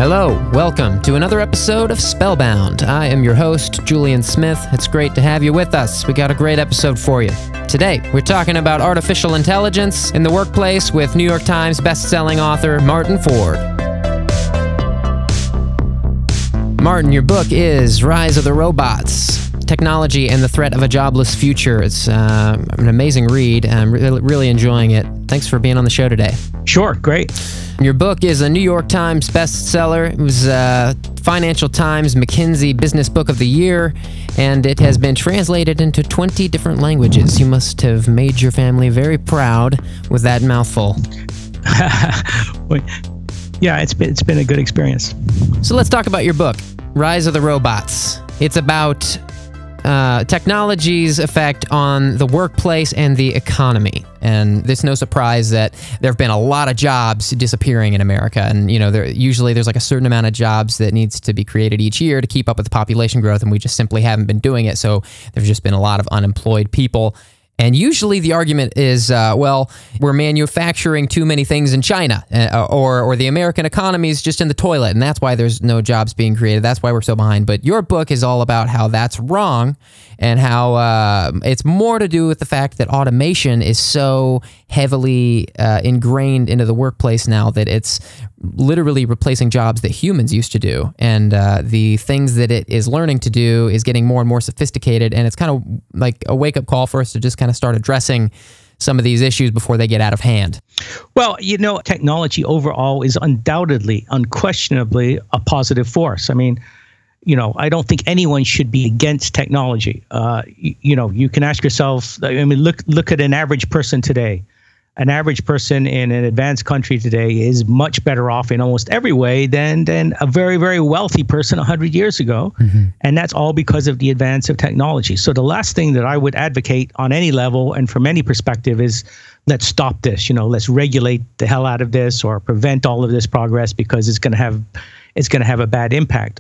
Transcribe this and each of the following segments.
Hello, welcome to another episode of Spellbound. I am your host, Julian Smith. It's great to have you with us. We got a great episode for you. Today, we're talking about artificial intelligence in the workplace with New York Times bestselling author Martin Ford. Martin, your book is Rise of the Robots: Technology and the Threat of a Jobless Future. It's an amazing read. I'm really enjoying it. Thanks for being on the show today. Sure, great. Your book is a New York Times bestseller. It was Financial Times McKinsey Business Book of the Year, and it has been translated into 20 different languages. You must have made your family very proud with that mouthful. Yeah, it's been a good experience. So let's talk about your book, Rise of the Robots. It's about technology's effect on the workplace and the economy. And it's no surprise that there have been a lot of jobs disappearing in America. And, you know, there's like a certain amount of jobs that needs to be created each year to keep up with the population growth, and we just simply haven't been doing it. So there's just been a lot of unemployed people. And usually the argument is, well, we're manufacturing too many things in China, or the American economy is just in the toilet, and that's why there's no jobs being created. That's why we're so behind. But your book is all about how that's wrong, and how it's more to do with the fact that automation is so heavily ingrained into the workplace now that it's literally replacing jobs that humans used to do. And the things that it is learning to do is getting more and more sophisticated, and it's kind of like a wake-up call for us to just kind of start addressing some of these issues before they get out of hand. Well, you know, technology overall is unquestionably a positive force. I mean, you know, I don't think anyone should be against technology. You know, you can ask yourself, I mean, look at an average person today. An average person in an advanced country today is much better off in almost every way than a very, very wealthy person 100 years ago. Mm-hmm. And that's all because of the advance of technology. So the last thing that I would advocate on any level and from any perspective is, let's stop this. You know, let's regulate the hell out of this or prevent all of this progress because it's going to have a bad impact.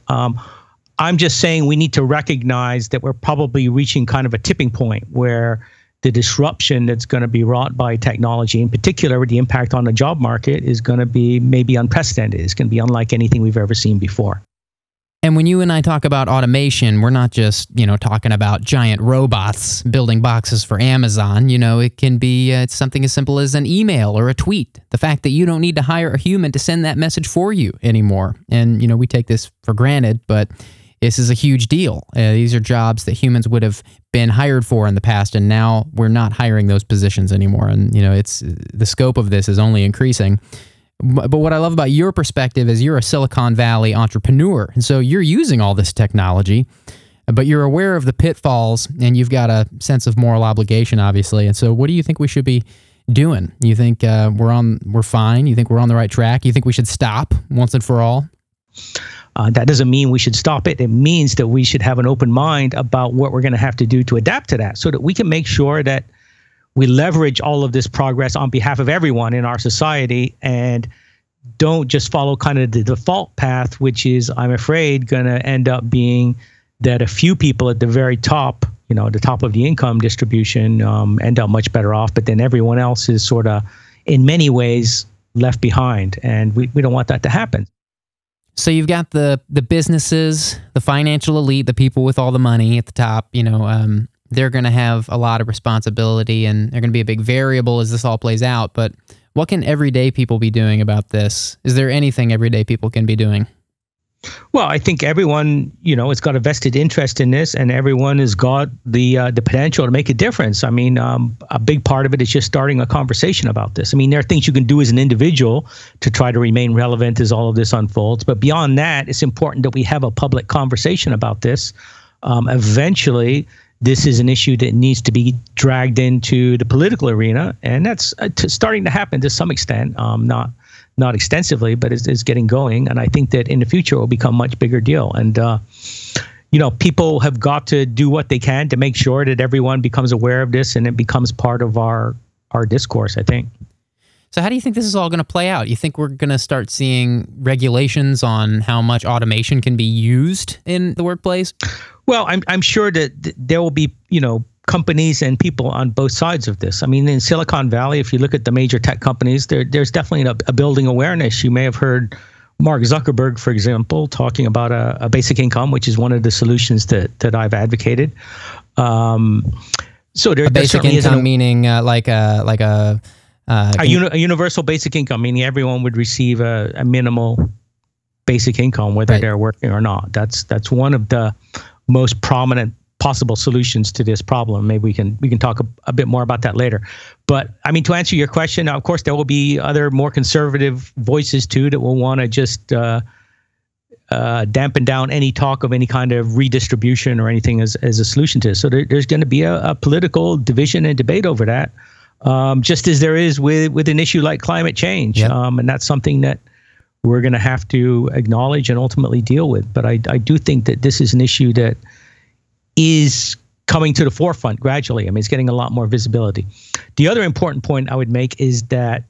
I'm just saying we need to recognize that we're probably reaching kind of a tipping point where the disruption that's going to be wrought by technology, in particular, the impact on the job market, is going to be maybe unprecedented. It's going to be unlike anything we've ever seen before. And when you and I talk about automation, we're not just, you know, talking about giant robots building boxes for Amazon. You know, it can be something as simple as an email or a tweet. The fact that you don't need to hire a human to send that message for you anymore. And, you know, we take this for granted, but this is a huge deal. These are jobs that humans would have been hired for in the past, and now we're not hiring those positions anymore. And, you know, the scope of this is only increasing. But what I love about your perspective is you're a Silicon Valley entrepreneur, and so you're using all this technology, but you're aware of the pitfalls, and you've got a sense of moral obligation, obviously. And so what do you think we should be doing? You think we're fine? You think we're on the right track? You think we should stop once and for all? That doesn't mean we should stop it. It means that we should have an open mind about what we're going to have to do to adapt to that so that we can make sure that we leverage all of this progress on behalf of everyone in our society and don't just follow kind of the default path, which is, I'm afraid, going to end up being that a few people at the very top, you know, the top of the income distribution end up much better off, but then everyone else is sort of, in many ways, left behind. And we don't want that to happen. So you've got the businesses, the financial elite, the people with all the money at the top, you know, they're going to have a lot of responsibility, and they're going to be a big variable as this all plays out. But what can everyday people be doing about this? Is there anything everyday people can be doing? Well, I think everyone, you know, has got a vested interest in this, and everyone has got the potential to make a difference. I mean, a big part of it is just starting a conversation about this. I mean, there are things you can do as an individual to try to remain relevant as all of this unfolds. But beyond that, it's important that we have a public conversation about this. Eventually, this is an issue that needs to be dragged into the political arena, and that's starting to happen to some extent, not extensively, but it's getting going. And I think that in the future it will become a much bigger deal. And, you know, people have got to do what they can to make sure that everyone becomes aware of this and it becomes part of our discourse, I think. So how do you think this is all going to play out? You think we're going to start seeing regulations on how much automation can be used in the workplace? Well, I'm sure that there will be, you know, companies and people on both sides of this. I mean, in Silicon Valley, if you look at the major tech companies, there's definitely a building awareness. You may have heard Mark Zuckerberg, for example, talking about a basic income, which is one of the solutions that I've advocated. So there, a basic income meaning like a universal basic income, meaning everyone would receive a minimal basic income, whether they're working or not. That's one of the most prominent possible solutions to this problem. Maybe we can talk a bit more about that later. But I mean, to answer your question, of course, there will be other more conservative voices too that will want to just dampen down any talk of any kind of redistribution or anything as a solution to this. So there's going to be a political division and debate over that, just as there is with an issue like climate change. Yep. And that's something that we're going to have to acknowledge and ultimately deal with. But I do think that this is an issue that is coming to the forefront gradually. I mean, it's getting a lot more visibility. The other important point I would make is that,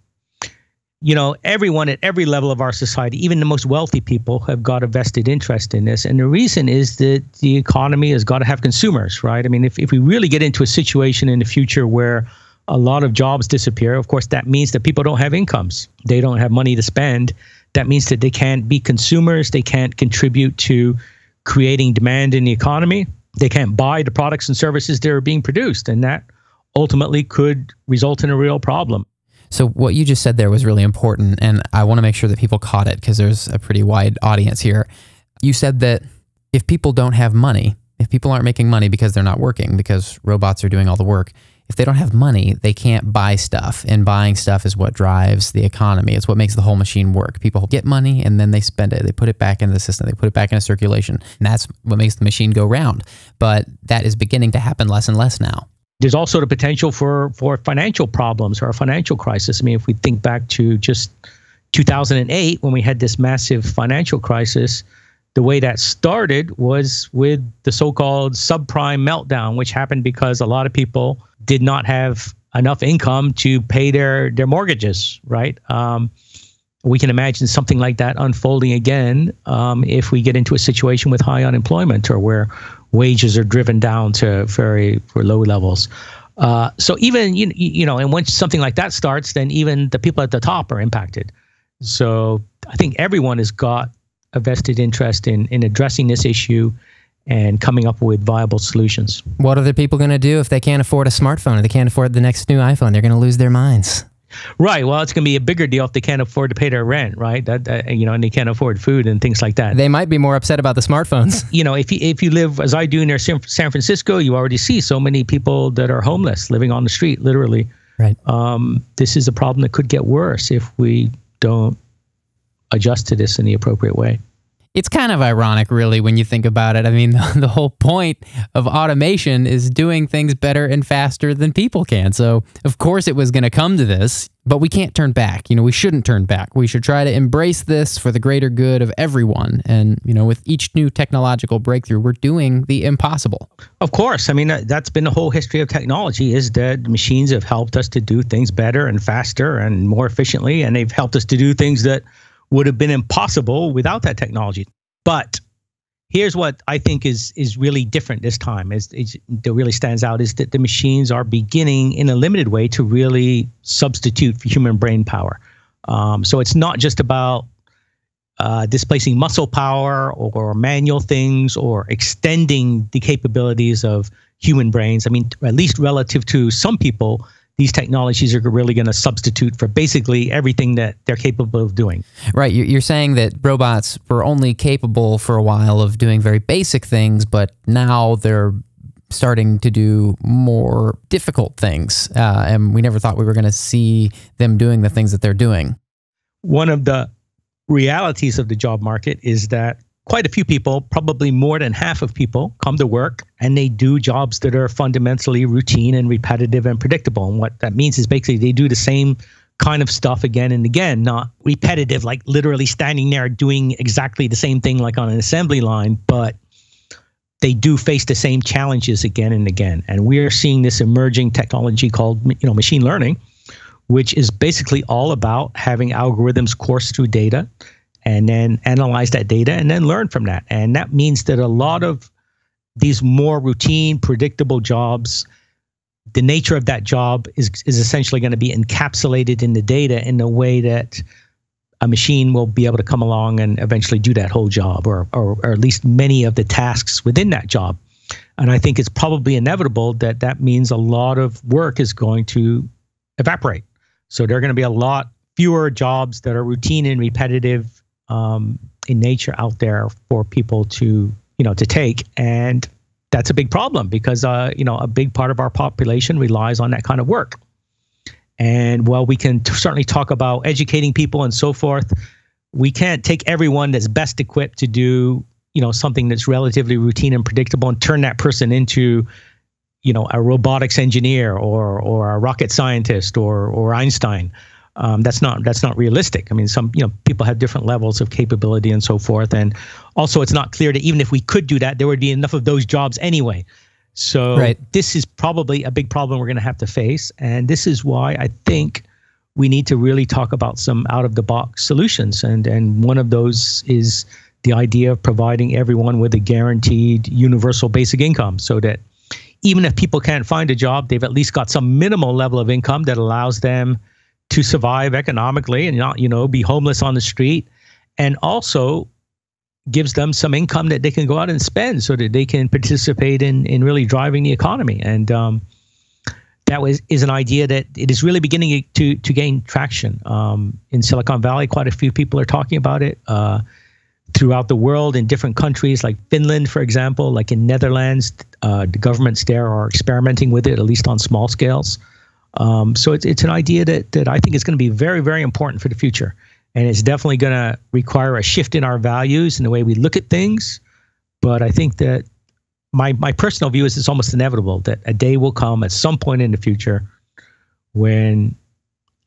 you know, everyone at every level of our society, even the most wealthy people, have got a vested interest in this. And the reason is that the economy has got to have consumers, right? I mean, if we really get into a situation in the future where a lot of jobs disappear, of course, that means that people don't have incomes. They don't have money to spend. That means that they can't be consumers. They can't contribute to creating demand in the economy. They can't buy the products and services that are being produced. And that ultimately could result in a real problem. So what you just said there was really important, and I want to make sure that people caught it because there's a pretty wide audience here. You said that if people don't have money, if people aren't making money because they're not working, because robots are doing all the work, if they don't have money, they can't buy stuff, and buying stuff is what drives the economy. It's what makes the whole machine work. People get money and then they spend it. They put it back into the system. They put it back into circulation, and that's what makes the machine go round. But that is beginning to happen less and less now. There's also the potential for financial problems or a financial crisis. I mean, if we think back to just 2008, when we had this massive financial crisis, the way that started was with the so-called subprime meltdown, which happened because a lot of people did not have enough income to pay their mortgages, right? We can imagine something like that unfolding again if we get into a situation with high unemployment or where wages are driven down to very low levels. So even, you know, and once something like that starts, then even the people at the top are impacted. So I think everyone has got a vested interest in addressing this issue and coming up with viable solutions. What are the people going to do if they can't afford a smartphone or they can't afford the next new iPhone? They're going to lose their minds. Right. Well, it's going to be a bigger deal if they can't afford to pay their rent, right? You know, and they can't afford food and things like that. They might be more upset about the smartphones. You know, if you live, as I do, near San Francisco, you already see so many people that are homeless, living on the street, literally. Right. This is a problem that could get worse if we don't adjust to this in the appropriate way. It's kind of ironic, really, when you think about it. I mean, the whole point of automation is doing things better and faster than people can. So, of course, it was going to come to this, but we can't turn back. You know, we shouldn't turn back. We should try to embrace this for the greater good of everyone. And, you know, with each new technological breakthrough, we're doing the impossible. Of course. I mean, that's been the whole history of technology, is that machines have helped us to do things better and faster and more efficiently, and they've helped us to do things that would have been impossible without that technology. But here's what I think is really different this time, that really stands out, is that the machines are beginning in a limited way to really substitute for human brain power. So it's not just about displacing muscle power or manual things or extending the capabilities of human brains. I mean, at least relative to some people, these technologies are really going to substitute for basically everything that they're capable of doing. Right. You're saying that robots were only capable for a while of doing very basic things, but now they're starting to do more difficult things. And we never thought we were going to see them doing the things that they're doing. One of the realities of the job market is that quite a few people, probably more than half of people, come to work and they do jobs that are fundamentally routine and repetitive and predictable. And what that means is basically they do the same kind of stuff again and again, not repetitive, like literally standing there doing exactly the same thing like on an assembly line, but they do face the same challenges again and again. And we are seeing this emerging technology called, you know, machine learning, which is basically all about having algorithms course through data and then analyze that data and then learn from that. And that means that a lot of these more routine, predictable jobs, the nature of that job is essentially going to be encapsulated in the data in a way that a machine will be able to come along and eventually do that whole job, or at least many of the tasks within that job. And I think it's probably inevitable that that means a lot of work is going to evaporate. So there are going to be a lot fewer jobs that are routine and repetitive in nature out there for people to, to take. And that's a big problem because, a big part of our population relies on that kind of work. And while we can certainly talk about educating people and so forth, we can't take everyone that's best equipped to do, something that's relatively routine and predictable and turn that person into, a robotics engineer or a rocket scientist or Einstein. That's not realistic. I mean, some people have different levels of capability and so forth. And also, it's not clear that even if we could do that, there would be enough of those jobs anyway. So This is probably a big problem we're going to have to face. And this is why I think we need to really talk about some out-of-the-box solutions. And one of those is the idea of providing everyone with a guaranteed universal basic income, so that even if people can't find a job, they've at least got some minimal level of income that allows them to survive economically and not, be homeless on the street, and also gives them some income that they can go out and spend so that they can participate in really driving the economy. And that is an idea that it is really beginning to gain traction. In Silicon Valley, quite a few people are talking about it. Throughout the world, in different countries like Finland, for example, like in Netherlands, the governments there are experimenting with it, at least on small scales. So it's an idea that I think is going to be very, very important for the future. And it's definitely going to require a shift in our values and the way we look at things. But I think that my personal view is it's almost inevitable that a day will come at some point in the future when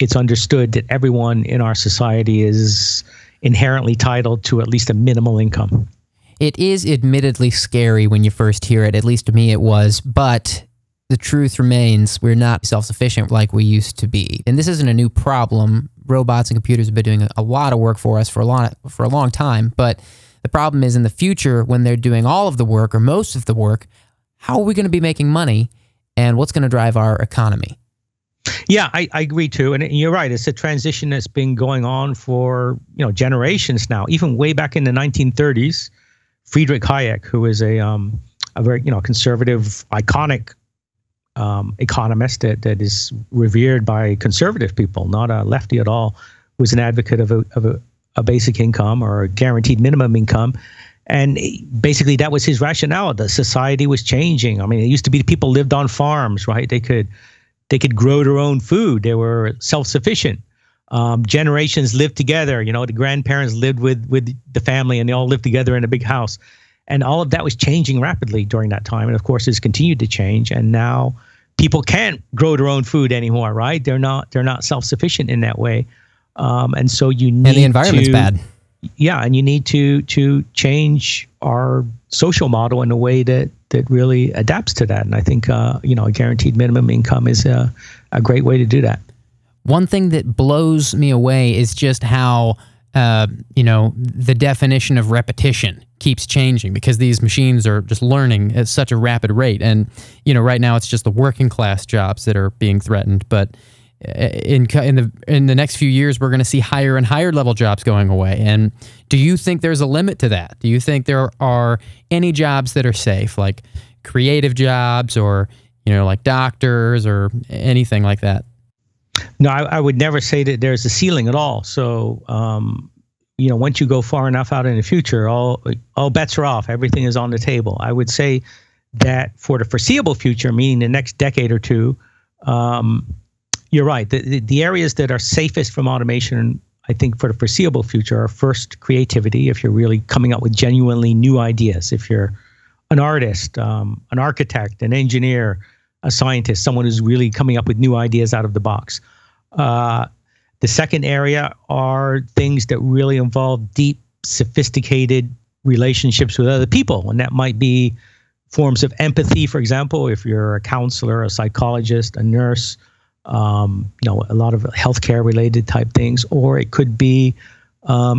it's understood that everyone in our society is inherently titled to at least a minimal income. It is admittedly scary when you first hear it, at least to me it was, but the truth remains we're not self-sufficient like we used to be. And this isn't a new problem. Robots and computers have been doing a lot of work for us for a long time, but the problem is in the future when they're doing all of the work or most of the work, how are we going to be making money and what's going to drive our economy? Yeah, I agree too. And you're right. It's a transition that's been going on for, generations now. Even way back in the 1930s, Friedrich Hayek, who is a very, conservative, iconic economist that is revered by conservative people, not a lefty at all, was an advocate of a basic income or a guaranteed minimum income. And basically that was his rationale. The society was changing. I mean, it used to be people lived on farms, right? They could grow their own food. They were self-sufficient. Generations lived together. The grandparents lived with the family and they all lived together in a big house. And all of that was changing rapidly during that time. And of course, it's continued to change. And now people can't grow their own food anymore, right? They're not self-sufficient in that way. And so you need and the environment's bad. Yeah, and you need to change our social model in a way that really adapts to that. And I think a guaranteed minimum income is a great way to do that. One thing that blows me away is just how the definition of repetition keeps changing because these machines are just learning at such a rapid rate. And right now it's just the working class jobs that are being threatened, but in the next few years, we're going to see higher and higher level jobs going away. And do you think there's a limit to that? Do you think there are any jobs that are safe, like creative jobs or, like doctors or anything like that? No, I would never say that there's a ceiling at all. So, once you go far enough out in the future, all bets are off. Everything is on the table. I would say that for the foreseeable future, meaning the next decade or two, you're right. The areas that are safest from automation, I think, for the foreseeable future are first creativity, if you're really coming up with genuinely new ideas. If you're an artist, an architect, an engineer, a scientist, someone who's really coming up with new ideas out of the box. The second area are things that really involve deep, sophisticated relationships with other people. And that might be forms of empathy, for example, if you're a counselor, a psychologist, a nurse, a lot of healthcare related type things, or it could be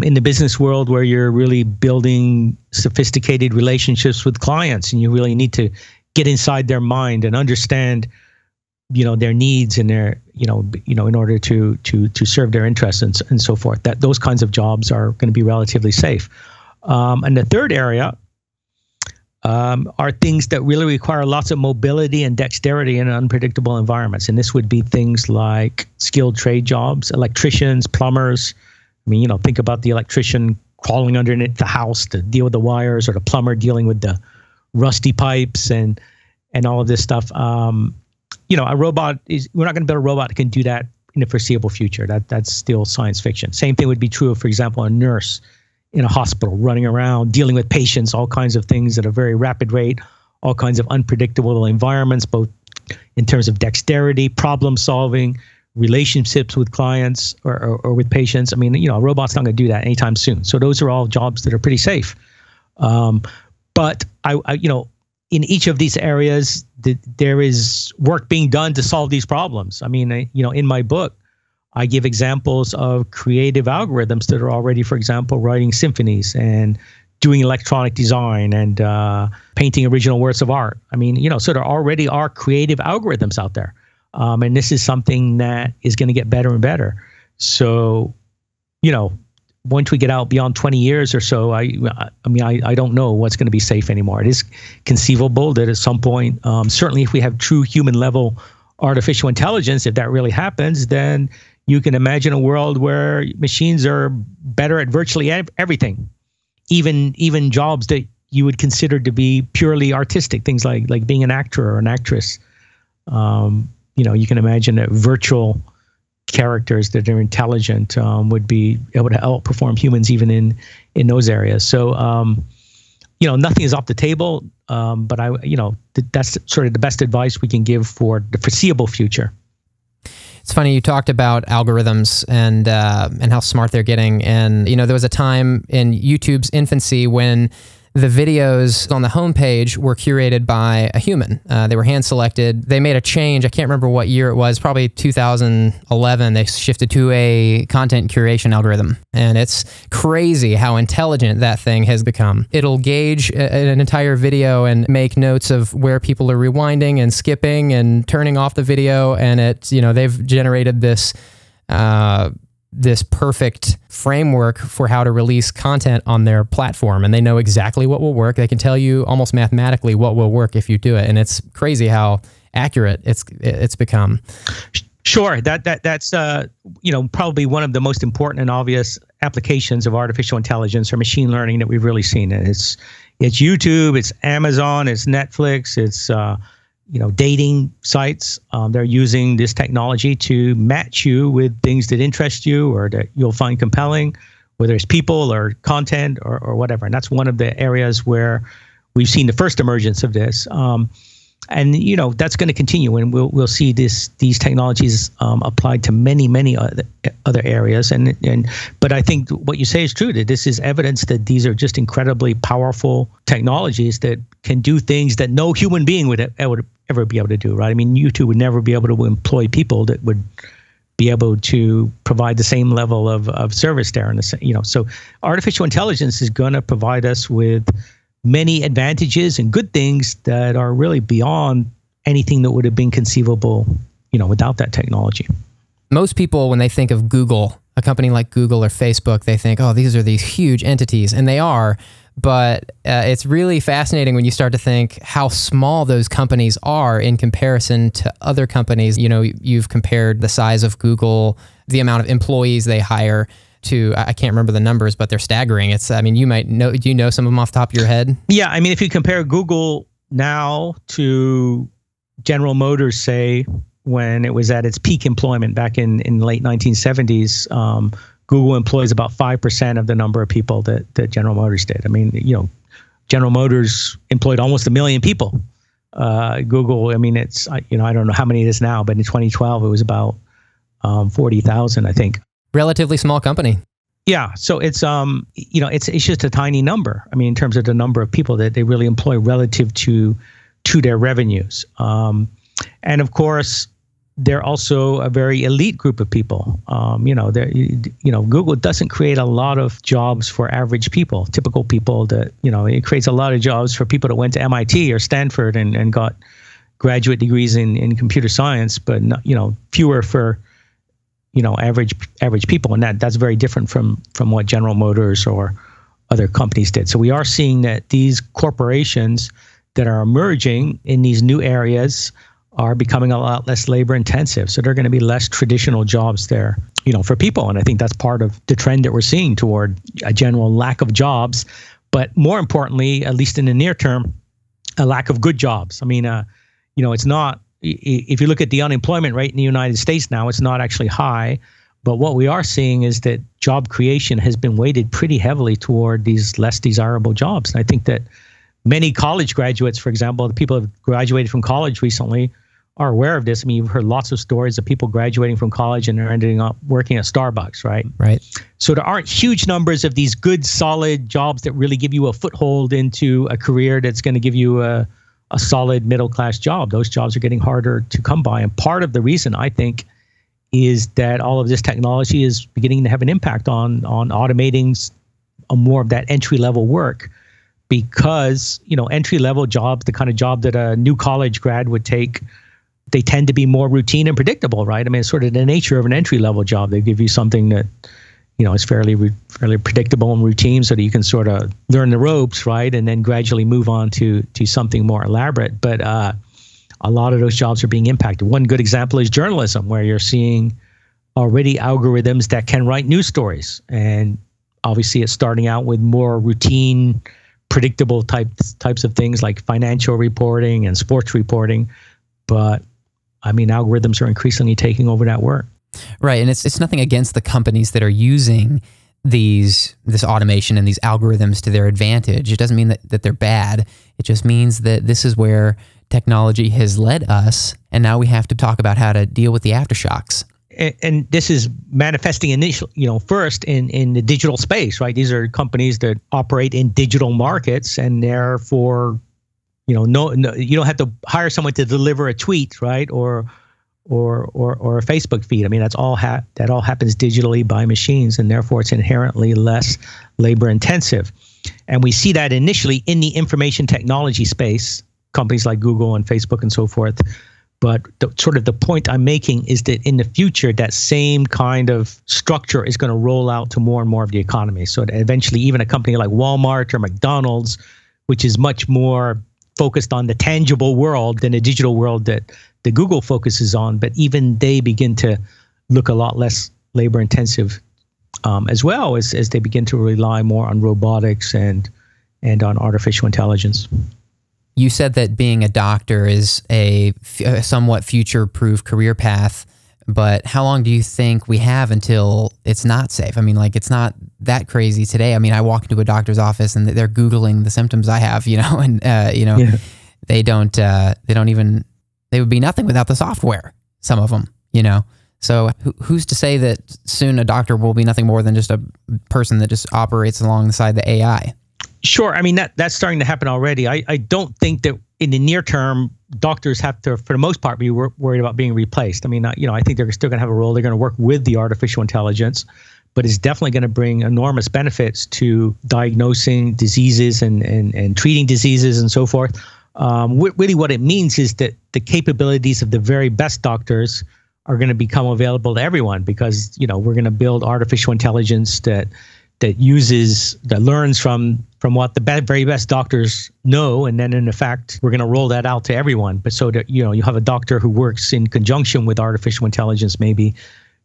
in the business world where you're really building sophisticated relationships with clients and you really need to get inside their mind and understand their needs and their, in order to serve their interests and so forth. That those kinds of jobs are going to be relatively safe. And the third area are things that really require lots of mobility and dexterity in unpredictable environments. And this would be things like skilled trade jobs, electricians, plumbers. I mean, think about the electrician crawling underneath the house to deal with the wires, or the plumber dealing with the rusty pipes and all of this stuff. A robot we're not going to build a robot that can do that in the foreseeable future. That's still science fiction. Same thing would be true of, for example, a nurse in a hospital running around, dealing with patients, all kinds of things at a very rapid rate, all kinds of unpredictable environments, both in terms of dexterity, problem solving, relationships with clients or with patients. I mean, a robot's not going to do that anytime soon. So those are all jobs that are pretty safe. But in each of these areas, there is work being done to solve these problems. I mean, in my book, I give examples of creative algorithms that are already, for example, writing symphonies and doing electronic design and painting original works of art. I mean, so there already are creative algorithms out there. And this is something that is going to get better and better. So, once we get out beyond 20 years or so, I don't know what's going to be safe anymore. It is conceivable that at some point, certainly if we have true human level artificial intelligence, if that really happens, then you can imagine a world where machines are better at virtually everything, even jobs that you would consider to be purely artistic, things like being an actor or an actress. You can imagine that virtual characters that are intelligent would be able to outperform humans even in those areas. So, nothing is off the table, but that's sort of the best advice we can give for the foreseeable future. It's funny, you talked about algorithms and how smart they're getting. And, there was a time in YouTube's infancy when the videos on the homepage were curated by a human. They were hand-selected. They made a change. I can't remember what year it was, probably 2011. They shifted to a content curation algorithm. And it's crazy how intelligent that thing has become. It'll gauge an entire video and make notes of where people are rewinding and skipping and turning off the video. And they've generated this perfect framework for how to release content on their platform. And they know exactly what will work. They can tell you almost mathematically what will work if you do it. And it's crazy how accurate it's become. Sure. That's probably one of the most important and obvious applications of artificial intelligence or machine learning that we've really seen. It's YouTube, it's Amazon, it's Netflix, it's dating sites. They're using this technology to match you with things that interest you or that you'll find compelling, whether it's people or content or whatever. And that's one of the areas where we've seen the first emergence of this. And that's going to continue, and we'll see these technologies applied to many other areas. But I think what you say is true, that this is evidence that these are just incredibly powerful technologies that can do things that no human being would ever be able to do. Right? I mean, YouTube would never be able to employ people that would be able to provide the same level of service there. So artificial intelligence is going to provide us with many advantages and good things that are really beyond anything that would have been conceivable, without that technology. Most people, when they think of Google, a company like Google or Facebook, they think, oh, these are these huge entities, and they are. But it's really fascinating when you start to think how small those companies are in comparison to other companies. You've compared the size of Google, the amount of employees they hire, to, I can't remember the numbers, but they're staggering. You might know, do you know some of them off the top of your head? Yeah, I mean, if you compare Google now to General Motors, say, when it was at its peak employment back in the late 1970s, Google employs about 5% of the number of people that General Motors did. I mean, General Motors employed almost 1 million people. Google, I mean, it's, I don't know how many it is now, but in 2012, it was about 40,000, I think. Relatively small company. Yeah, so it's it's just a tiny number. I mean, in terms of the number of people that they really employ relative to their revenues. And of course, they're also a very elite group of people. Google doesn't create a lot of jobs for average people, typical people. That it creates a lot of jobs for people that went to MIT or Stanford and got graduate degrees in computer science, but not, fewer for average people, and that's very different from what General Motors or other companies did. So we are seeing that these corporations that are emerging in these new areas are becoming a lot less labor intensive. So there are going to be less traditional jobs there, for people. And I think that's part of the trend that we're seeing toward a general lack of jobs, but more importantly, at least in the near term, a lack of good jobs. I mean, it's not, if you look at the unemployment rate in the United States now, it's not actually high. But what we are seeing is that job creation has been weighted pretty heavily toward these less desirable jobs. And I think that many college graduates, for example, the people who have graduated from college recently are aware of this. I mean, you've heard lots of stories of people graduating from college and they're ending up working at Starbucks, right? Right. So there aren't huge numbers of these good, solid jobs that really give you a foothold into a career that's going to give you a solid middle-class job. Those jobs are getting harder to come by. And part of the reason, I think, is that all of this technology is beginning to have an impact on automating more of that entry-level work, because entry-level jobs, the kind of job that a new college grad would take, they tend to be more routine and predictable, right? I mean, it's sort of the nature of an entry-level job. They give you something that is fairly predictable and routine, so that you can sort of learn the ropes, right, and then gradually move on to something more elaborate. But a lot of those jobs are being impacted. One good example is journalism, where you're seeing already algorithms that can write news stories. And obviously it's starting out with more routine, predictable types of things like financial reporting and sports reporting. But I mean, algorithms are increasingly taking over that work. Right. And it's nothing against the companies that are using this automation and these algorithms to their advantage. It doesn't mean that they're bad. It just means that this is where technology has led us, and now we have to talk about how to deal with the aftershocks. And this is manifesting first in the digital space, right? These are companies that operate in digital markets, and therefore, you don't have to hire someone to deliver a tweet, right? Or a Facebook feed. I mean, that all happens digitally by machines, and therefore it's inherently less labor intensive. And we see that initially in the information technology space, companies like Google and Facebook and so forth. But the point I'm making is that in the future, that same kind of structure is going to roll out to more and more of the economy. So that eventually even a company like Walmart or McDonald's, which is much more focused on the tangible world than the digital world that the Google focuses on, but even they begin to look a lot less labor intensive as well as they begin to rely more on robotics and on artificial intelligence. You said that being a doctor is a somewhat future-proof career path, but how long do you think we have until it's not safe? I mean, like, it's not that crazy today. I mean, I walk into a doctor's office and they're Googling the symptoms I have, and yeah. They would be nothing without the software, some of them, So who's to say that soon a doctor will be nothing more than just a person that just operates alongside the AI? Sure. I mean, that's starting to happen already. I don't think that in the near term, doctors have to, for the most part, be worried about being replaced. I mean, I think they're still going to have a role. They're going to work with the artificial intelligence, but it's definitely going to bring enormous benefits to diagnosing diseases and treating diseases and so forth. Really what it means is that the capabilities of the very best doctors are going to become available to everyone, because, we're going to build artificial intelligence that learns from what the very best doctors know, and then in effect we're going to roll that out to everyone. But so that you have a doctor who works in conjunction with artificial intelligence maybe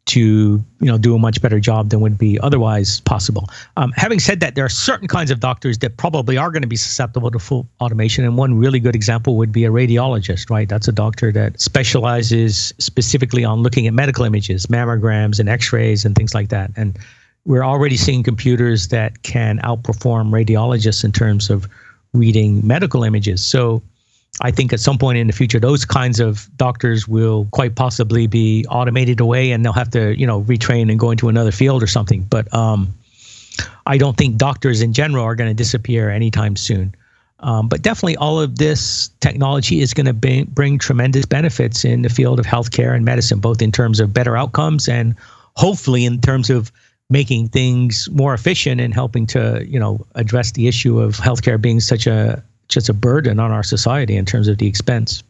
to do a much better job than would be otherwise possible. Having said that, there are certain kinds of doctors that probably are going to be susceptible to full automation, and one really good example would be a radiologist, right? That's a doctor that specializes specifically on looking at medical images, mammograms and x-rays and things like that. And we're already seeing computers that can outperform radiologists in terms of reading medical images. So I think at some point in the future, those kinds of doctors will quite possibly be automated away, and they'll have to, retrain and go into another field or something. But I don't think doctors in general are going to disappear anytime soon. But definitely all of this technology is going to bring tremendous benefits in the field of healthcare and medicine, both in terms of better outcomes and hopefully in terms of making things more efficient and helping to, address the issue of healthcare being such a burden on our society in terms of the expense.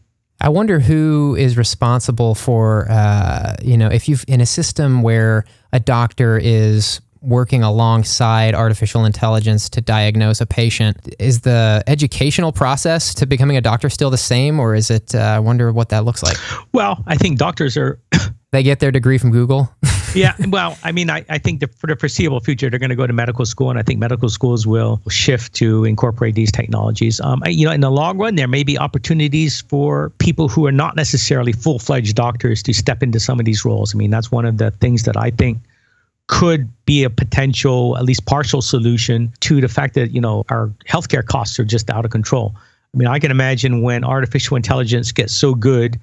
I wonder who is responsible for, if you've in a system where a doctor is working alongside artificial intelligence to diagnose a patient, is the educational process to becoming a doctor still the same, or is it, I wonder what that looks like. Well, I think doctors are... They get their degree from Google? Yeah, well, I mean, I think for the foreseeable future, they're going to go to medical school, and I think medical schools will shift to incorporate these technologies. In the long run, there may be opportunities for people who are not necessarily full-fledged doctors to step into some of these roles. I mean, that's one of the things that I think could be a potential, at least partial solution to the fact that, our healthcare costs are just out of control. I mean, I can imagine when artificial intelligence gets so good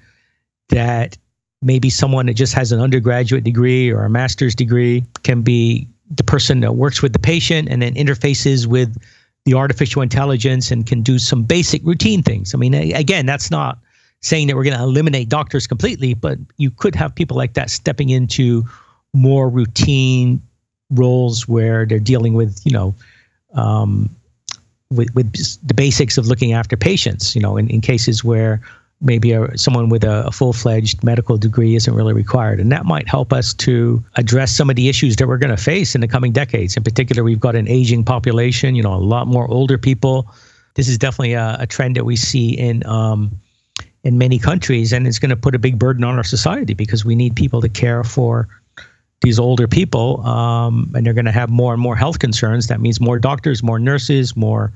that maybe someone that just has an undergraduate degree or a master's degree can be the person that works with the patient and then interfaces with the artificial intelligence and can do some basic routine things. I mean, again, that's not saying that we're going to eliminate doctors completely, but you could have people like that stepping into more routine roles where they're dealing with, with the basics of looking after patients, in cases where maybe someone with a full-fledged medical degree isn't really required. And that might help us to address some of the issues that we're going to face in the coming decades. In particular, we've got an aging population, a lot more older people. This is definitely a trend that we see in many countries, and it's going to put a big burden on our society because we need people to care for these older people, and they're going to have more and more health concerns. That means more doctors, more nurses, more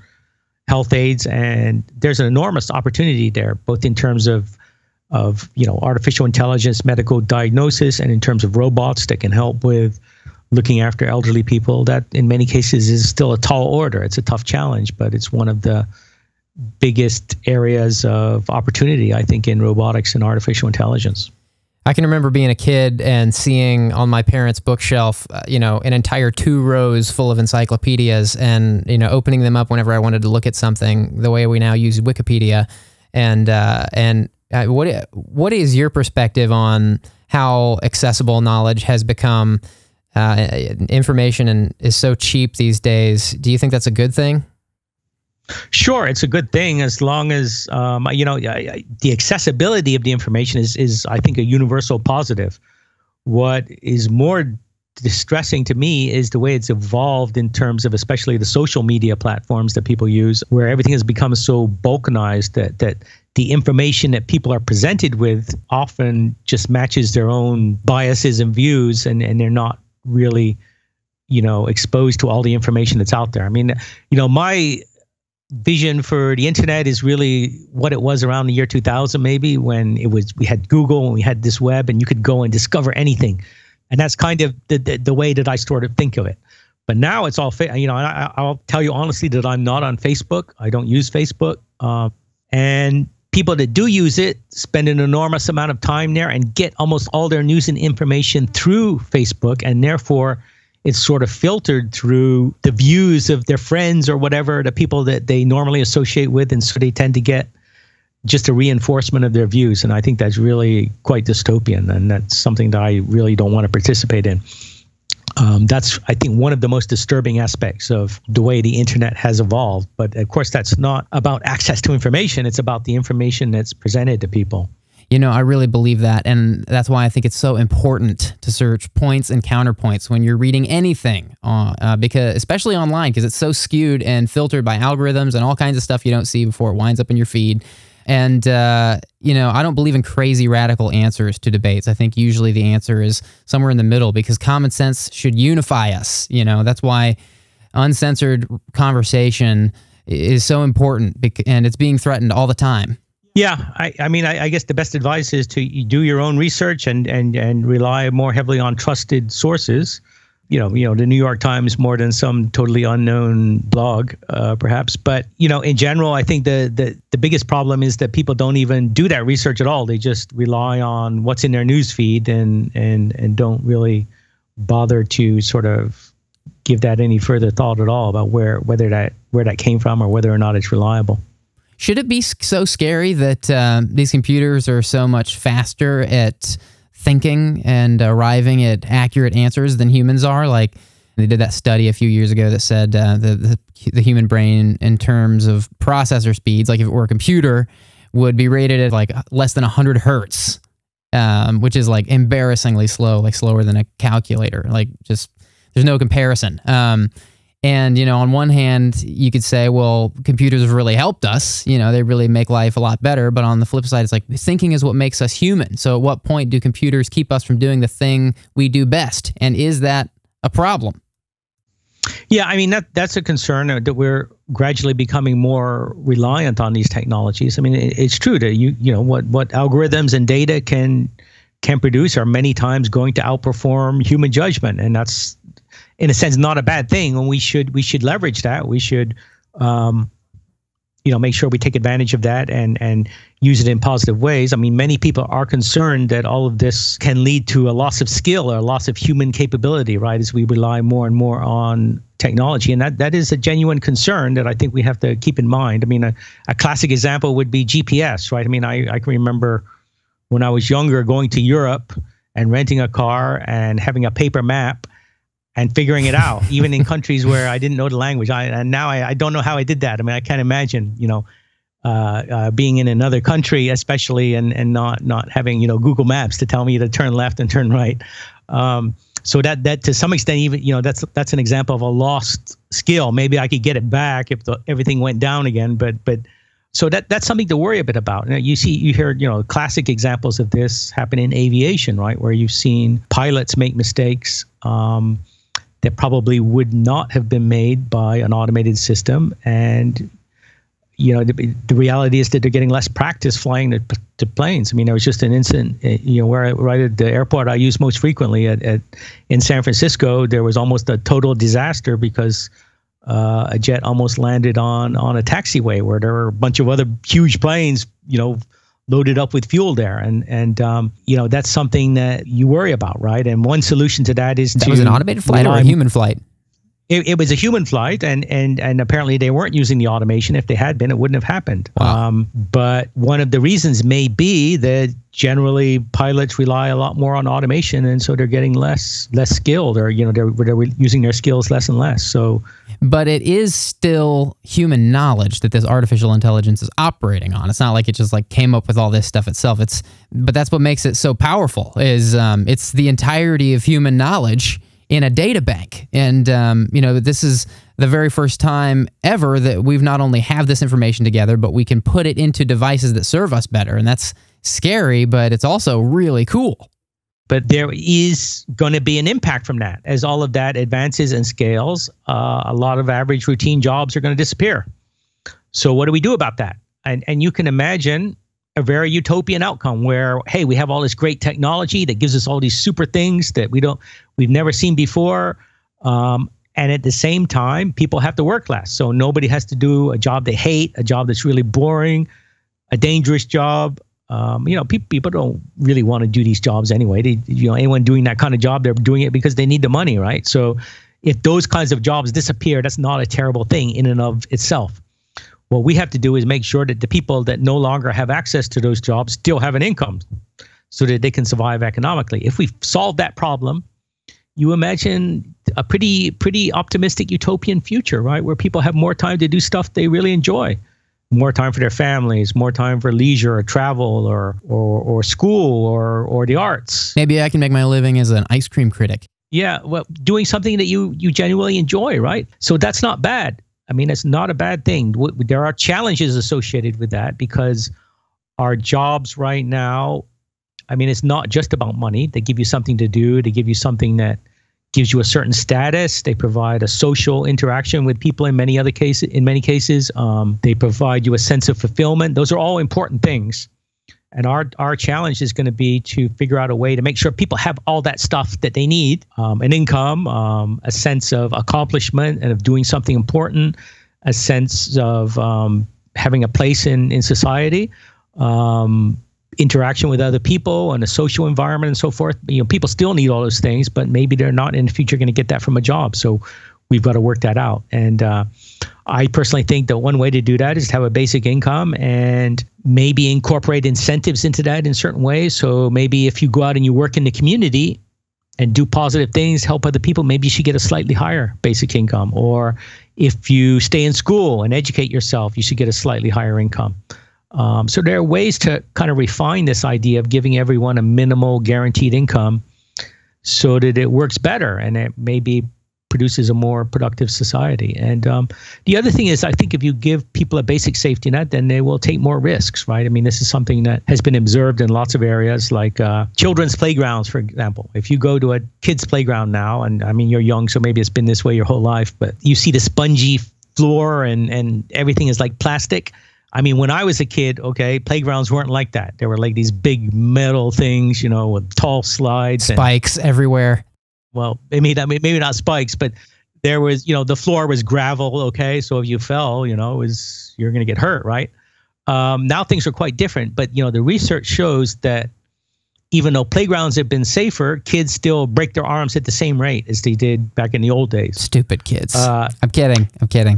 health aides, and there's an enormous opportunity there, both in terms of artificial intelligence, medical diagnosis, and in terms of robots that can help with looking after elderly people. That in many cases is still a tall order. It's a tough challenge, but it's one of the biggest areas of opportunity, I think, in robotics and artificial intelligence. I can remember being a kid and seeing on my parents' bookshelf, an entire 2 rows full of encyclopedias and, opening them up whenever I wanted to look at something the way we now use Wikipedia. And what is your perspective on how accessible knowledge has become? Information and is so cheap these days. Do you think that's a good thing? Sure, it's a good thing as long as the accessibility of the information is I think a universal positive. What is more distressing to me is the way it's evolved in terms of especially the social media platforms that people use, where everything has become so balkanized that the information that people are presented with often just matches their own biases and views, and they're not really exposed to all the information that's out there. I mean, my vision for the internet is really what it was around the year 2000, maybe, when we had Google and we had this web and you could go and discover anything. And that's kind of the way that I sort of think of it. But now it's all, I'll tell you honestly that I'm not on Facebook. I don't use Facebook. And people that do use it spend an enormous amount of time there and get almost all their news and information through Facebook. And therefore, it's sort of filtered through the views of their friends or whatever, the people that they normally associate with. And so they tend to get just a reinforcement of their views. And I think that's really quite dystopian. And that's something that I really don't want to participate in. That's, I think, one of the most disturbing aspects of the way the internet has evolved. But of course, that's not about access to information. It's about the information that's presented to people. I really believe that, and that's why I think it's so important to search points and counterpoints when you're reading anything, because especially online, because it's so skewed and filtered by algorithms and all kinds of stuff you don't see before it winds up in your feed. And, I don't believe in crazy radical answers to debates. I think usually the answer is somewhere in the middle, because common sense should unify us. That's why uncensored conversation is so important, and it's being threatened all the time. Yeah, I guess the best advice is to do your own research and rely more heavily on trusted sources. The New York Times more than some totally unknown blog, perhaps. But in general, I think the biggest problem is that people don't even do that research at all. They just rely on what's in their news feed and don't really bother to sort of give that any further thought at all about where that came from or whether or not it's reliable. Should it be so scary that these computers are so much faster at thinking and arriving at accurate answers than humans are? Like, they did that study a few years ago that said the human brain, in terms of processor speeds, like if it were a computer, would be rated at like less than 100 hertz, which is like embarrassingly slow, like slower than a calculator. Like just, there's no comparison. And, you know, on one hand, you could say, well, computers have really helped us. You know, they really make life a lot better. But on the flip side, it's like thinking is what makes us human. So at what point do computers keep us from doing the thing we do best? And is that a problem? Yeah, I mean, that's a concern that we're gradually becoming more reliant on these technologies. I mean, it's true that you know what algorithms and data can produce are many times going to outperform human judgment, and that's, in a sense, not a bad thing. And we should leverage that. We should, you know, make sure we take advantage of that and use it in positive ways. I mean, many people are concerned that all of this can lead to a loss of skill or a loss of human capability, right, as we rely more and more on technology. And that is a genuine concern that I think we have to keep in mind. I mean, a classic example would be GPS, right? I mean, I can remember when I was younger going to Europe and renting a car and having a paper map and figuring it out, even in countries where I didn't know the language. And now I don't know how I did that. I mean, I can't imagine, you know, being in another country, especially, and not having, you know, Google Maps to tell me to turn left and turn right. So that to some extent, even, you know, that's an example of a lost skill. Maybe I could get it back if everything went down again. But so that's something to worry a bit about. You hear, you know, classic examples of this happen in aviation, right, where you've seen pilots make mistakes that probably would not have been made by an automated system. And, you know, the reality is that they're getting less practice flying the planes. I mean, there was just an incident, you know, where right at the airport I use most frequently in San Francisco, there was almost a total disaster because a jet almost landed on a taxiway where there were a bunch of other huge planes, you know, loaded up with fuel there. And you know, that's something that you worry about, right? And one solution to that is that was an automated flight or a human flight? It was a human flight, and apparently they weren't using the automation. If they had been, it wouldn't have happened. Wow. But one of the reasons may be that generally pilots rely a lot more on automation, and so they're getting less skilled, or, you know, they're using their skills less and less. So, but it is still human knowledge that this artificial intelligence is operating on. It's not like it just like came up with all this stuff itself. But that's what makes it so powerful. Is it's the entirety of human knowledge in a data bank. And, you know, this is the very first time ever that we've not only have this information together, but we can put it into devices that serve us better. And that's scary, but it's also really cool. But there is going to be an impact from that. As all of that advances and scales, a lot of average routine jobs are going to disappear. So what do we do about that? And you can imagine a very utopian outcome where, hey, we have all this great technology that gives us all these super things that we've never seen before. And at the same time, people have to work less. So nobody has to do a job they hate, a job that's really boring, a dangerous job. You know, people don't really want to do these jobs anyway. You know, anyone doing that kind of job, they're doing it because they need the money, right? So if those kinds of jobs disappear, that's not a terrible thing in and of itself. What we have to do is make sure that the people that no longer have access to those jobs still have an income so that they can survive economically. If we solve that problem, you imagine a pretty optimistic utopian future, right? Where people have more time to do stuff they really enjoy. More time for their families, more time for leisure or travel or school or the arts. Maybe I can make my living as an ice cream critic. Yeah, well, doing something that you genuinely enjoy, right? So that's not bad. I mean, it's not a bad thing. There are challenges associated with that because our jobs right now, I mean, it's not just about money. They give you something to do. They give you something that gives you a certain status. They provide a social interaction with people in many cases. They provide you a sense of fulfillment. Those are all important things. And our challenge is going to be to figure out a way to make sure people have all that stuff that they need, an income, a sense of accomplishment and of doing something important, a sense of having a place in society, interaction with other people and a social environment and so forth. You know, people still need all those things, but maybe they're not in the future going to get that from a job. So we've got to work that out. And I personally think that one way to do that is to have a basic income and maybe incorporate incentives into that in certain ways. So maybe if you go out and you work in the community and do positive things, help other people, maybe you should get a slightly higher basic income. Or if you stay in school and educate yourself, you should get a slightly higher income. So there are ways to kind of refine this idea of giving everyone a minimal guaranteed income so that it works better and it maybe produces a more productive society. And the other thing is, I think if you give people a basic safety net, then they will take more risks, right? I mean, this is something that has been observed in lots of areas, like children's playgrounds, for example. If you go to a kid's playground now, and I mean, you're young, so maybe it's been this way your whole life, but you see the spongy floor and everything is like plastic. I mean, when I was a kid, okay, playgrounds weren't like that. There were like these big metal things, you know, with tall slides. Spikes everywhere. Well, maybe not spikes, but there was, you know, the floor was gravel, okay? So if you fell, you know, you're going to get hurt, right? Now things are quite different, but, you know, the research shows that even though playgrounds have been safer, kids still break their arms at the same rate as they did back in the old days. Stupid kids. I'm kidding.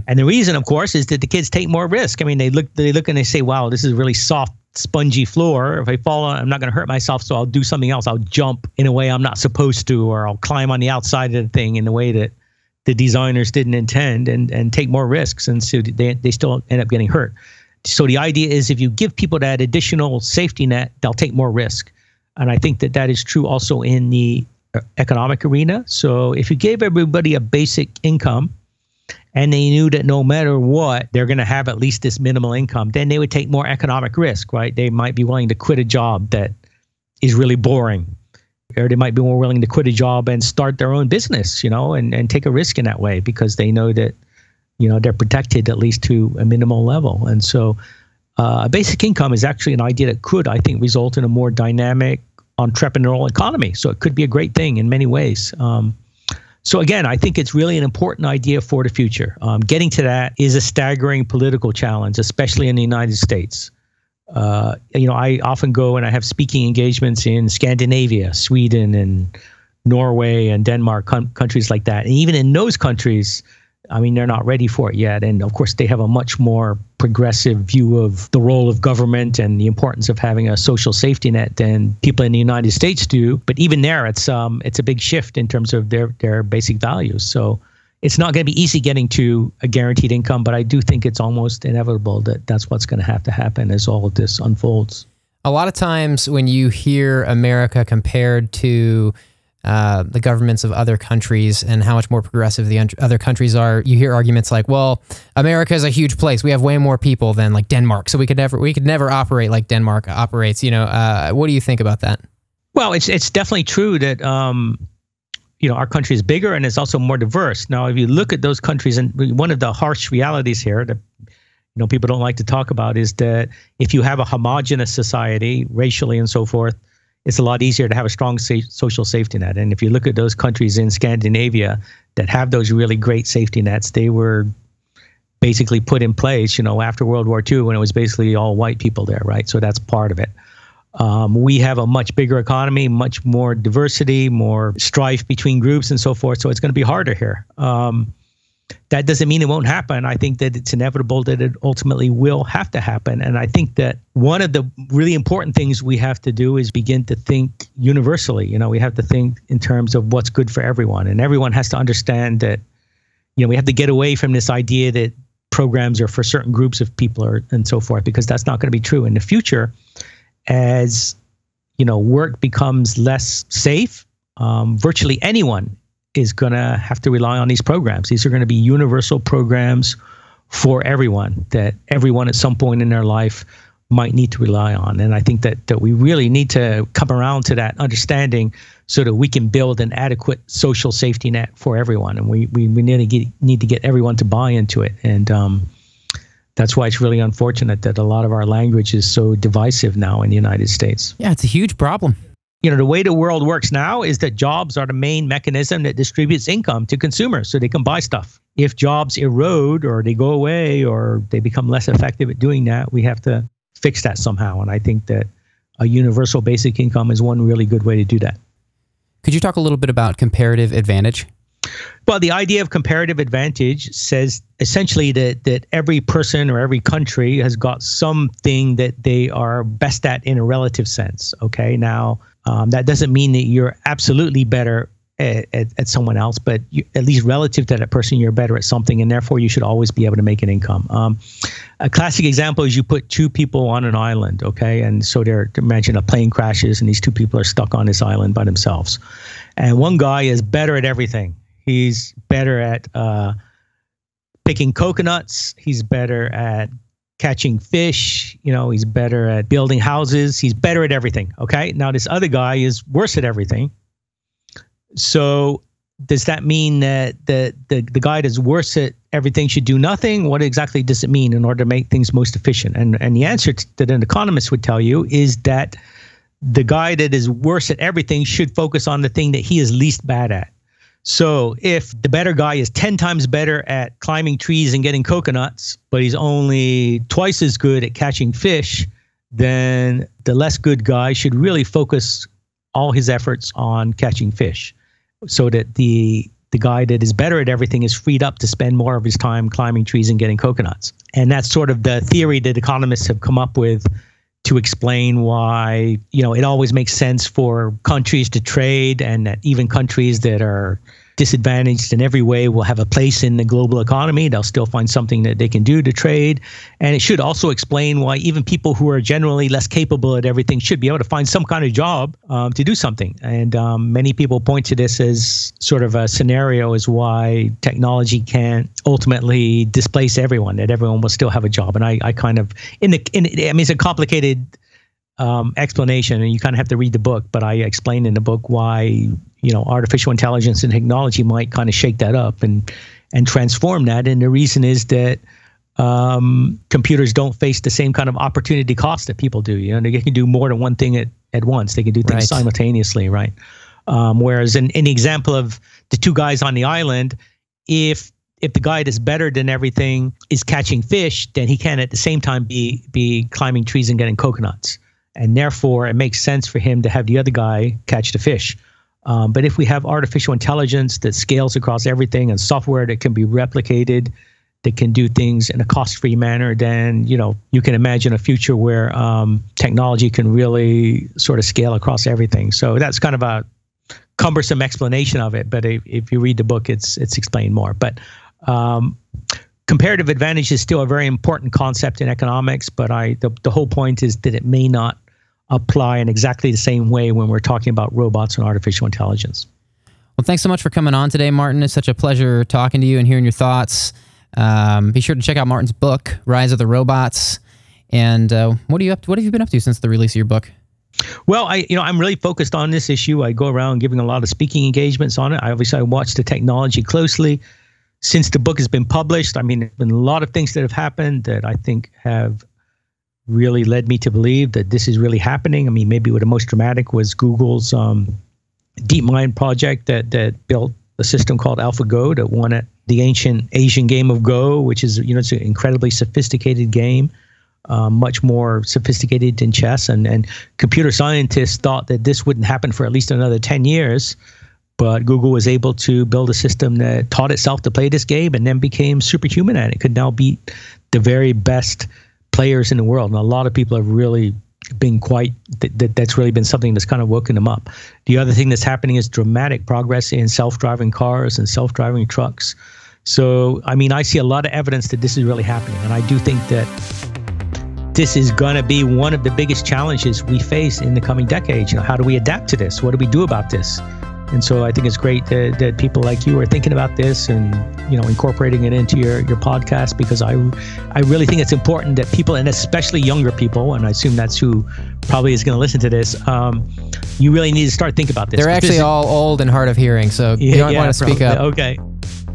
And the reason, of course, is that the kids take more risk. I mean, they look and they say, wow, this is really soft, spongy floor. If I fall on it, I'm not going to hurt myself, so I'll do something else. I'll jump in a way I'm not supposed to, or I'll climb on the outside of the thing in a way that the designers didn't intend, and take more risks, and so they still end up getting hurt. So the idea is, if you give people that additional safety net, they'll take more risk. And I think that that is true also in the economic arena. So if you gave everybody a basic income, and they knew that no matter what, they're going to have at least this minimal income, then they would take more economic risk, right? They might be willing to quit a job that is really boring, or they might be more willing to quit a job and start their own business, you know, and take a risk in that way, because they know that, you know, they're protected at least to a minimal level. And so a basic income is actually an idea that could, I think, result in a more dynamic entrepreneurial economy. So it could be a great thing in many ways. So again, I think it's really an important idea for the future. Getting to that is a staggering political challenge, especially in the United States. You know, I often go and I have speaking engagements in Scandinavia, Sweden, and Norway, and Denmark, countries like that. And even in those countries, I mean, they're not ready for it yet. And of course, they have a much more progressive view of the role of government and the importance of having a social safety net than people in the United States do. But even there, it's a big shift in terms of their basic values. So it's not going to be easy getting to a guaranteed income, but I do think it's almost inevitable that that's what's going to have to happen as all of this unfolds. A lot of times when you hear America compared to the governments of other countries and how much more progressive the other countries are, you hear arguments like, well, America is a huge place. We have way more people than like Denmark. So we could never operate like Denmark operates. You know, what do you think about that? Well, it's definitely true that, you know, our country is bigger and it's also more diverse. Now, if you look at those countries, and one of the harsh realities here that, you know, people don't like to talk about is that if you have a homogenous society, racially and so forth, it's a lot easier to have a strong social safety net. And if you look at those countries in Scandinavia that have those really great safety nets, they were basically put in place, you know, after World War II, when it was basically all white people there, right? So that's part of it. We have a much bigger economy, much more diversity, more strife between groups and so forth. So it's going to be harder here. That doesn't mean it won't happen. I think that it's inevitable that it ultimately will have to happen. And I think that one of the really important things we have to do is begin to think universally. You know, we have to think in terms of what's good for everyone. And everyone has to understand that, you know, we have to get away from this idea that programs are for certain groups of people and so forth, because that's not going to be true in the future. As, you know, work becomes less safe, virtually anyone is going to have to rely on these programs. These are going to be universal programs for everyone, that everyone at some point in their life might need to rely on. And I think that we really need to come around to that understanding so that we can build an adequate social safety net for everyone. And we need to get everyone to buy into it. And that's why it's really unfortunate that a lot of our language is so divisive now in the United States. Yeah, it's a huge problem. You know, the way the world works now is that jobs are the main mechanism that distributes income to consumers so they can buy stuff. If jobs erode or they go away or they become less effective at doing that, we have to fix that somehow. And I think that a universal basic income is one really good way to do that. Could you talk a little bit about comparative advantage? Well, the idea of comparative advantage says essentially that every person or every country has got something that they are best at in a relative sense. Okay, now that doesn't mean that you're absolutely better at someone else, but at least relative to that person, you're better at something, and therefore you should always be able to make an income. A classic example is you put two people on an island, okay? And so imagine a plane crashes and these two people are stuck on this island by themselves. And one guy is better at everything. He's better at picking coconuts. He's better at catching fish. He's better at building houses. He's better at everything, okay? Now, this other guy is worse at everything. So does that mean that the guy that's worse at everything should do nothing? What exactly does it mean in order to make things most efficient? And the answer that an economist would tell you is that the guy that is worse at everything should focus on the thing that he is least bad at. So if the better guy is 10 times better at climbing trees and getting coconuts, but he's only twice as good at catching fish, then the less good guy should really focus all his efforts on catching fish, so that the guy that is better at everything is freed up to spend more of his time climbing trees and getting coconuts. And that's sort of the theory that economists have come up with to explain why, it always makes sense for countries to trade, and that even countries that are disadvantaged in every way will have a place in the global economy. They'll still find something that they can do to trade. And it should also explain why even people who are generally less capable at everything should be able to find some kind of job to do something. And many people point to this as sort of a scenario as why technology can't ultimately displace everyone, that everyone will still have a job. And I kind of, it's a complicated explanation, and you kind of have to read the book, but I explain in the book why artificial intelligence and technology might kind of shake that up and transform that. And the reason is that computers don't face the same kind of opportunity cost that people do. They can do more than one thing at once. They can do things simultaneously, right? Whereas in the example of the two guys on the island, if the guy that's better than everything is catching fish, then he can at the same time be climbing trees and getting coconuts. And therefore, it makes sense for him to have the other guy catch the fish. But if we have artificial intelligence that scales across everything and software that can be replicated, that can do things in a cost-free manner, then you can imagine a future where technology can really sort of scale across everything. So that's kind of a cumbersome explanation of it. But if you read the book, it's explained more. But comparative advantage is still a very important concept in economics. But the whole point is that it may not apply in exactly the same way when we're talking about robots and artificial intelligence. Well, thanks so much for coming on today, Martin. It's such a pleasure talking to you and hearing your thoughts. Be sure to check out Martin's book, Rise of the Robots. And what have you been up to since the release of your book? Well, I'm really focused on this issue. I go around giving a lot of speaking engagements on it. I watch the technology closely. Since the book has been published, there's been a lot of things that have happened that I think have really led me to believe that this is really happening. Maybe what the most dramatic was Google's DeepMind project that built a system called AlphaGo that won at the ancient Asian game of Go, which is, it's an incredibly sophisticated game, much more sophisticated than chess. And computer scientists thought that this wouldn't happen for at least another 10 years. But Google was able to build a system that taught itself to play this game and then became superhuman at it. It could now beat the very best players in the world. And a lot of people have really been that's really been something that's kind of woken them up. The other thing that's happening is dramatic progress in self-driving cars and self-driving trucks. So, I see a lot of evidence that this is really happening. And I do think that this is going to be one of the biggest challenges we face in the coming decades. How do we adapt to this? What do we do about this? And so I think it's great that people like you are thinking about this and, incorporating it into your podcast, because I really think it's important that people, and especially younger people, and I assume that's who probably is going to listen to this, you really need to start thinking about this. They're actually all old and hard of hearing, so you don't want to speak up. Okay.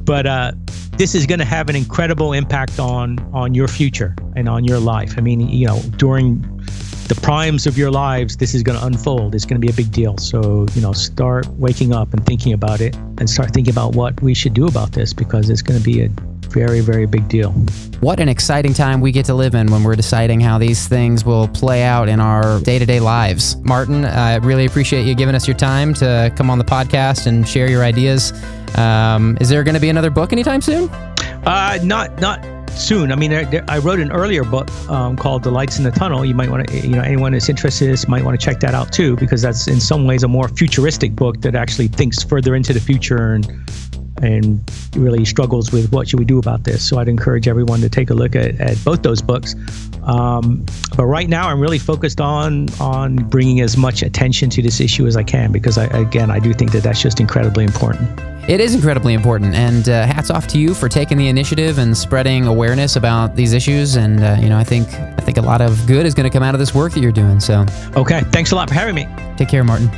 But this is going to have an incredible impact on your future and on your life. During the primes of your lives, this is going to unfold. It's going to be a big deal. So, start waking up and thinking about it, and start thinking about what we should do about this, because it's going to be a very, very big deal. What an exciting time we get to live in when we're deciding how these things will play out in our day-to-day lives. Martin, I really appreciate you giving us your time to come on the podcast and share your ideas. Is there going to be another book anytime soon? Not soon. I mean, I wrote an earlier book called The Lights in the Tunnel. You might want to, anyone that's interested in this might want to check that out too, because that's in some ways a more futuristic book that actually thinks further into the future and really struggles with what should we do about this. So I'd encourage everyone to take a look at both those books. But right now I'm really focused on bringing as much attention to this issue as I can, because I do think that that's just incredibly important. It is incredibly important, and hats off to you for taking the initiative and spreading awareness about these issues. And I think a lot of good is going to come out of this work that you're doing. So, okay, thanks a lot for having me. Take care, Martin.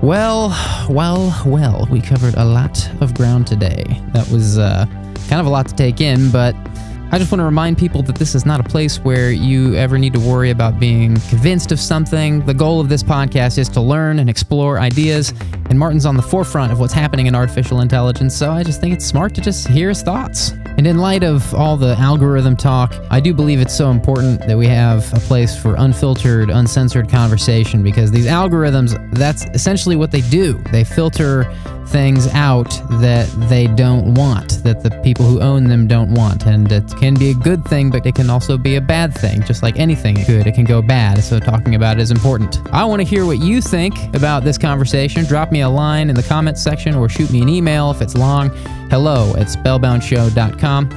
Well, we covered a lot of ground today. That was kind of a lot to take in, but I just want to remind people that this is not a place where you ever need to worry about being convinced of something. The goal of this podcast is to learn and explore ideas, and Martin's on the forefront of what's happening in artificial intelligence, so I just think it's smart to just hear his thoughts. And in light of all the algorithm talk, I do believe it's so important that we have a place for unfiltered, uncensored conversation, because these algorithms, that's essentially what they do. They filter things out that they don't want, that the people who own them don't want. And it can be a good thing, but it can also be a bad thing. Just like anything good, it can go bad. So talking about it is important. I want to hear what you think about this conversation. Drop me a line in the comments section or shoot me an email if it's long. hello@spellboundshow.com.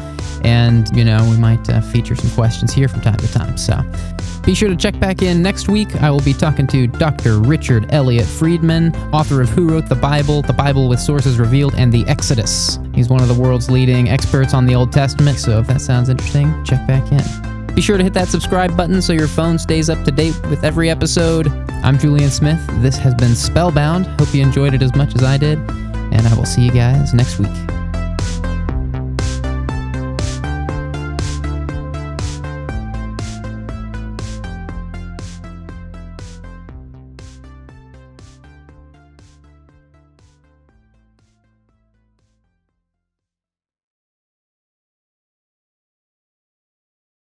And, we might feature some questions here from time to time. So be sure to check back in next week. I will be talking to Dr. Richard Elliott Friedman, author of Who Wrote the Bible with Sources Revealed, and the Exodus. He's one of the world's leading experts on the Old Testament, so if that sounds interesting, check back in. Be sure to hit that subscribe button so your phone stays up to date with every episode. I'm Julian Smith. This has been Spellbound. Hope you enjoyed it as much as I did, and I will see you guys next week.